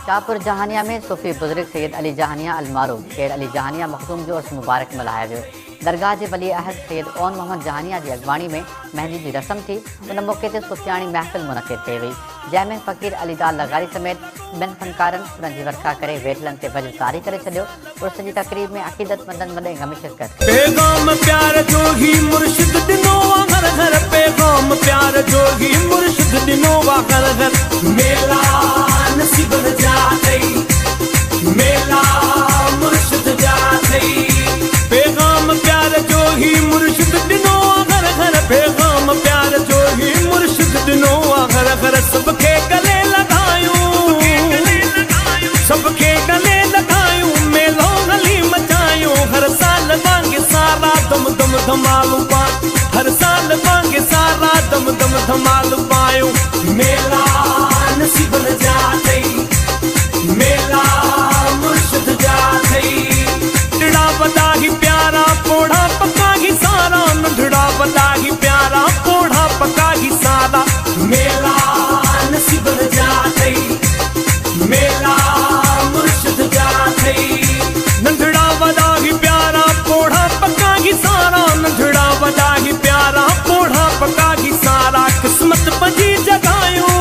शाहपुर जहानिया में सूफ़ी बुज़ुर्ग सैयद अली जहानिया अलमारूफ शेर अली जहानिया मखदूम जो उर्स मुबारक मल्हाया वियो। दरगाह जे वली अहद सैयद ओन मोहम्मद जहानिया की अगवानी में मेहंदी की रस्म थी। उन मौके ते सुफ़ियाणी महफ़िल मुनक़िद कई वई, जंहिंमें फ़कीर अलीदार लगारी समेत ॿियनि फ़नकारनि उन्हनि जी वरखा करे वेठलनि ते वजू तारी करे छॾियो। उर्स जी तक़रीब में अक़ीदतमंदनि वॾे गम शिरकत कई। पैगाम प्यार जो ही मुर्शिद दिनो घर घर, पैगाम प्यार जो ही मुर्शिद दिनो घर घर। मेला नसीब जा थई, मेला मुर्शिद जा थई। पैगाम प्यार जो ही मुर्शिद दिनो घर घर, पैगाम प्यार जो ही मुर्शिद दिनो घर घर। सबके गले लगायूं, सबके गले लगायूं, मेलो गली मचायूं। हर साल वांगे सारा दम दम धमाल पा, हर साल वांगे सारा दम दम धमाल पायूं। मेला नसीब जा थई।